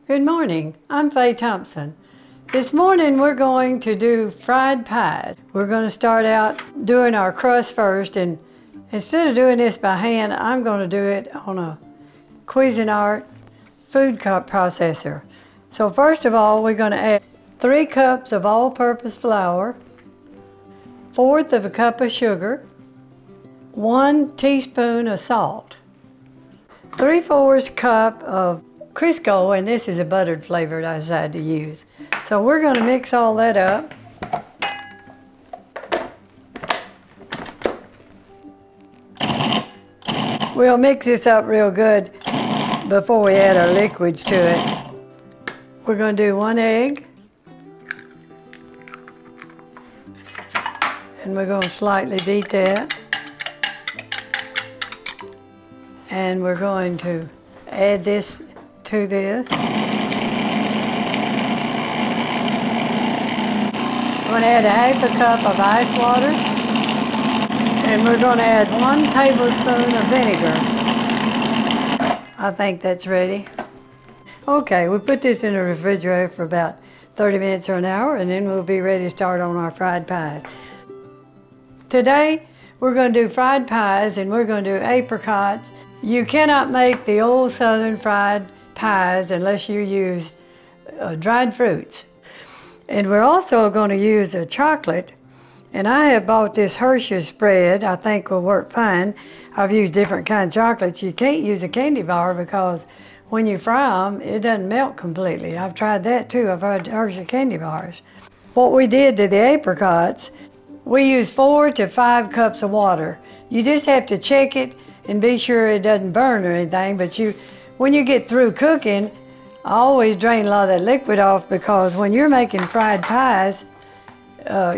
Good morning, I'm Faye Thompson. This morning we're going to do fried pies. We're going to start out doing our crust first, and instead of doing this by hand, I'm going to do it on a Cuisinart food processor. So first of all, we're going to add 3 cups of all-purpose flour, 1/4 of a cup of sugar, 1 teaspoon of salt, 3/4 cup of Crisco, and this is a buttered flavor that I decided to use. So we're going to mix all that up. We'll mix this up real good before we add our liquids to it. We're going to do 1 egg. And we're going to slightly beat that. And we're going to add this to this. We're going to add 1/2 cup of ice water, and we're going to add 1 tablespoon of vinegar. I think that's ready. Okay, we put this in the refrigerator for about 30 minutes or an hour, and then we'll be ready to start on our fried pies. Today, we're going to do fried pies, and we're going to do apricots. You cannot make the old Southern fried pies unless you use dried fruits. And we're also going to use a chocolate, and I have bought this Hershey's spread. I think will work fine. I've used different kinds of chocolates. You can't use a candy bar because when you fry them, it doesn't melt completely. I've tried that too. I've had Hershey candy bars. What we did to the apricots, we used 4 to 5 cups of water. You just have to check it and be sure it doesn't burn or anything, but when you get through cooking, I always drain a lot of that liquid off, because when you're making fried pies,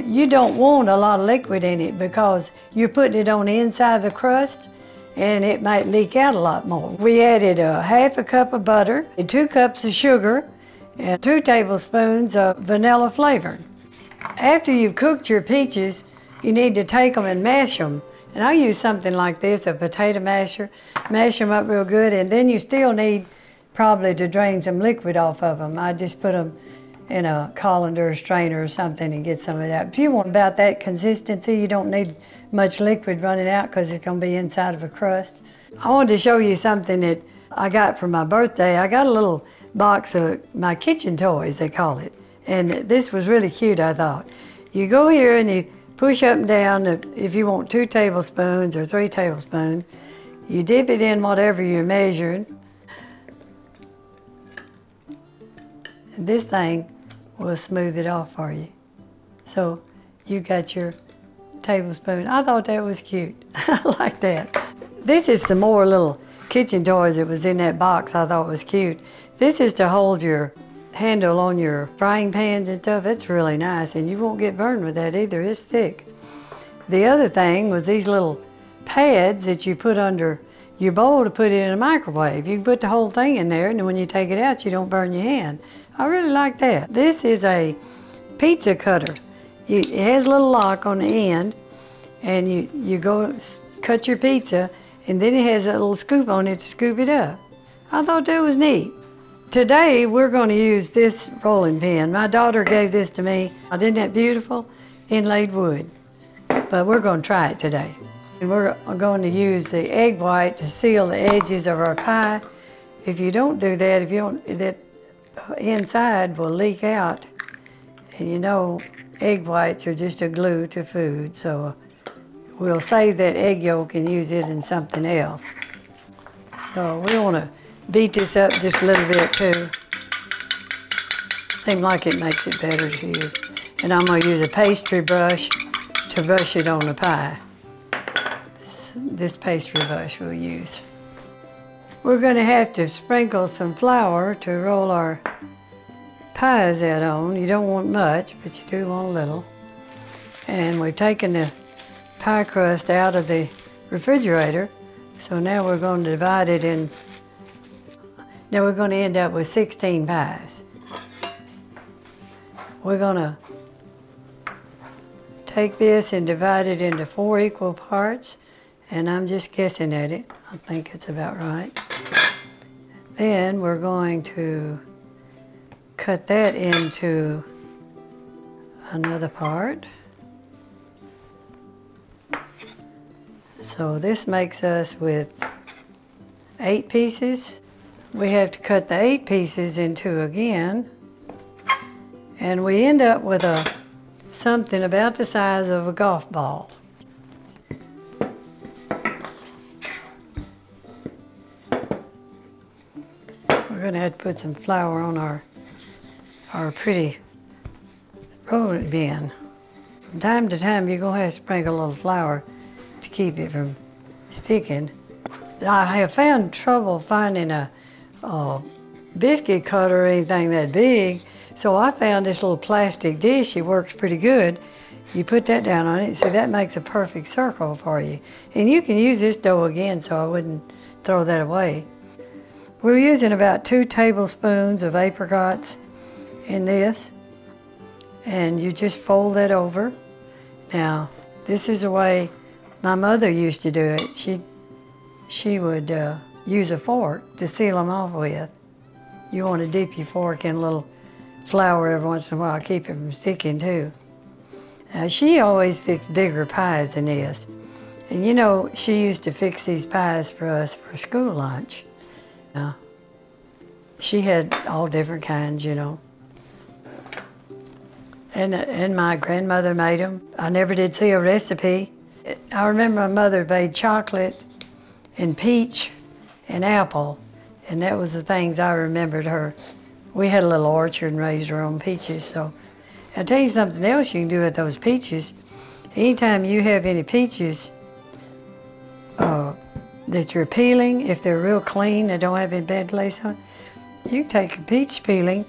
you don't want a lot of liquid in it because you're putting it on the inside of the crust and it might leak out a lot more. We added 1/2 cup of butter, 2 cups of sugar, and 2 tablespoons of vanilla flavor. After you've cooked your peaches, you need to take them and mash them. And I use something like this, a potato masher. Mash them up real good, and then you still need probably to drain some liquid off of them. I just put them in a colander or strainer or something and get some of that. If you want about that consistency, you don't need much liquid running out because it's going to be inside of a crust. I wanted to show you something that I got for my birthday. I got a little box of my kitchen toys, they call it. And this was really cute, I thought. You go here and you push up and down, if you want 2 tablespoons or 3 tablespoons. You dip it in whatever you're measuring. And this thing will smooth it off for you. So you got your tablespoon. I thought that was cute. I like that. This is some more little kitchen toys that was in that box I thought was cute. This is to hold your handle on your frying pans and stuff. It's really nice, and you won't get burned with that either. It's thick. The other thing was these little pads that you put under your bowl to put it in a microwave. You can put the whole thing in there, and when you take it out, you don't burn your hand. I really like that. This is a pizza cutter. It has a little lock on the end, and you go cut your pizza, and then it has a little scoop on it to scoop it up. I thought that was neat. Today, we're going to use this rolling pin. My daughter gave this to me. Isn't that beautiful? Inlaid wood. But we're going to try it today. And we're going to use the egg white to seal the edges of our pie. If you don't do that, that inside will leak out. And you know, egg whites are just a glue to food. So we'll save that egg yolk and use it in something else. So we want to beat this up just a little bit too. Seems like it makes it better to use. And I'm going to use a pastry brush to brush it on the pie. So this pastry brush we'll use. We're going to have to sprinkle some flour to roll our pies out on. You don't want much, but you do want a little. And we've taken the pie crust out of the refrigerator. So now we're going to divide it in. Now we're going to end up with 16 pies. We're going to take this and divide it into 4 equal parts, and I'm just guessing at it. I think it's about right. Then we're going to cut that into another part. So this makes us with 8 pieces. We have to cut the 8 pieces in 2 again. And we end up with something about the size of a golf ball. We're gonna have to put some flour on our pretty rolling pin. From time to time, you're gonna have to sprinkle a little flour to keep it from sticking. I have found trouble finding a biscuit cutter or anything that big, so I found this little plastic dish. It works pretty good. You put that down on it, see that makes a perfect circle for you. And you can use this dough again, so I wouldn't throw that away. We're using about 2 tablespoons of apricots in this, and you just fold that over. Now, this is the way my mother used to do it. She would use a fork to seal them off with. You want to dip your fork in a little flour every once in a while, keep it from sticking too. She always fixed bigger pies than this. And you know, she used to fix these pies for us for school lunch. She had all different kinds, you know. And my grandmother made them. I never did see a recipe. I remember my mother made chocolate and peach and apple, and that was the things I remembered her. We had a little orchard and raised our own peaches, so. I'll tell you something else you can do with those peaches. Anytime you have any peaches that you're peeling, if they're real clean, they don't have any bad place on it, you take a peach peeling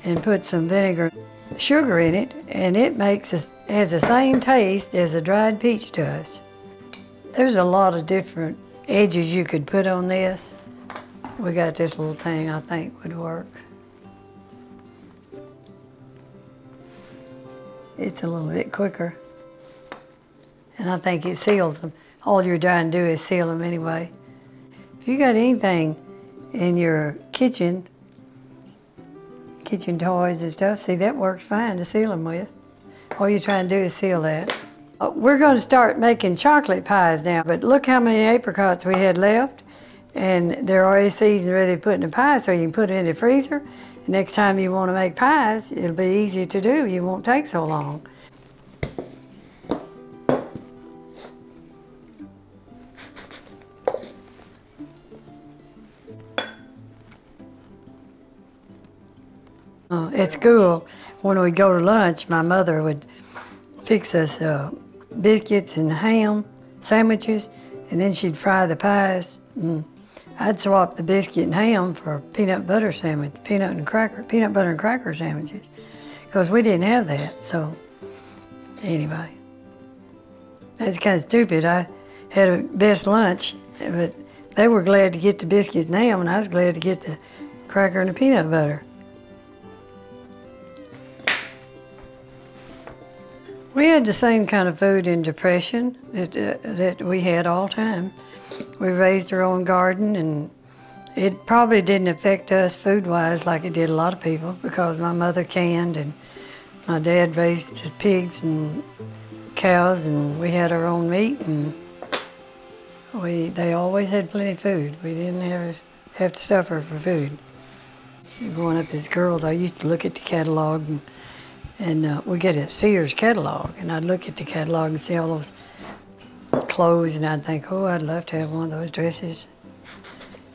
and put some vinegar, sugar in it, and it has the same taste as a dried peach does. There's a lot of different edges you could put on this. We got this little thing I think would work. It's a little bit quicker, and I think it seals them. All you're trying to do is seal them anyway. If you got anything in your kitchen toys and stuff, see, that works fine to seal them with. All you're trying to do is seal that. We're going to start making chocolate pies now, but look how many apricots we had left, and they're already seasoned, ready to put in a pie, so you can put it in the freezer. Next time you want to make pies, it'll be easy to do. You won't take so long. At school, when we'd go to lunch, my mother would fix us biscuits and ham sandwiches, and then she'd fry the pies. I'd swap the biscuit and ham for a peanut butter sandwich, peanut butter and cracker sandwiches, because we didn't have that. So anyway, that's kind of stupid. I had a best lunch, but they were glad to get the biscuits and ham, and I was glad to get the cracker and the peanut butter. We had the same kind of food in Depression that we had all the time. We raised our own garden, and it probably didn't affect us food-wise like it did a lot of people, because my mother canned and my dad raised pigs and cows, and we had our own meat, and they always had plenty of food. We didn't ever have to suffer for food. Growing up as girls, I used to look at the catalog, and we get a Sears catalog, and I'd look at the catalog and see all those clothes, and I'd think, oh, I'd love to have one of those dresses.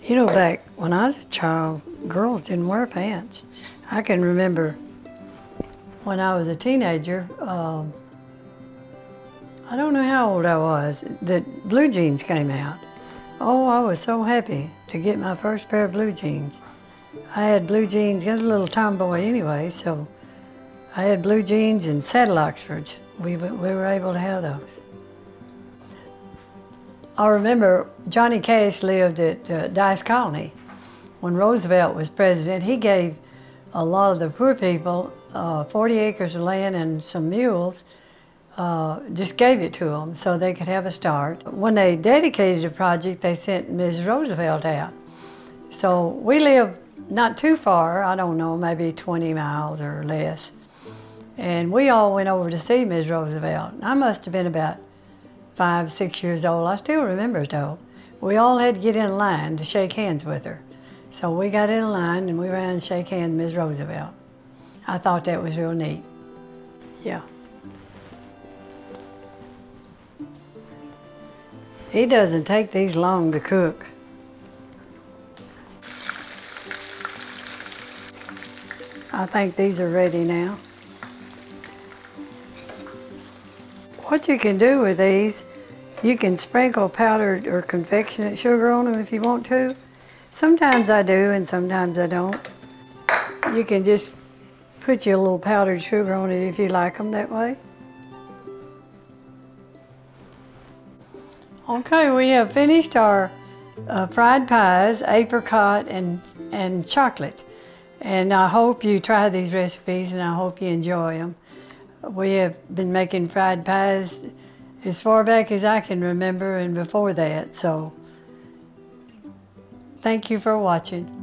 You know, back when I was a child, girls didn't wear pants. I can remember when I was a teenager, I don't know how old I was, that blue jeans came out. Oh, I was so happy to get my first pair of blue jeans. I had blue jeans, I was a little tomboy anyway, so I had blue jeans and saddle Oxfords. We were able to have those. I remember Johnny Cash lived at Dice Colony. When Roosevelt was president, he gave a lot of the poor people 40 acres of land and some mules, just gave it to them so they could have a start. When they dedicated the project, they sent Ms. Roosevelt out. So we lived not too far, I don't know, maybe 20 miles or less. And we all went over to see Ms. Roosevelt. I must have been about 5, 6 years old. I still remember it though. We all had to get in line to shake hands with her. So we got in a line and we ran and shake hands with Ms. Roosevelt. I thought that was real neat. Yeah. It doesn't take these long to cook. I think these are ready now. What you can do with these, you can sprinkle powdered or confectionate sugar on them if you want to. Sometimes I do and sometimes I don't. You can just put your little powdered sugar on it if you like them that way. Okay, we have finished our fried pies, apricot and chocolate. And I hope you try these recipes and I hope you enjoy them. We have been making fried pies as far back as I can remember and before that, so thank you for watching.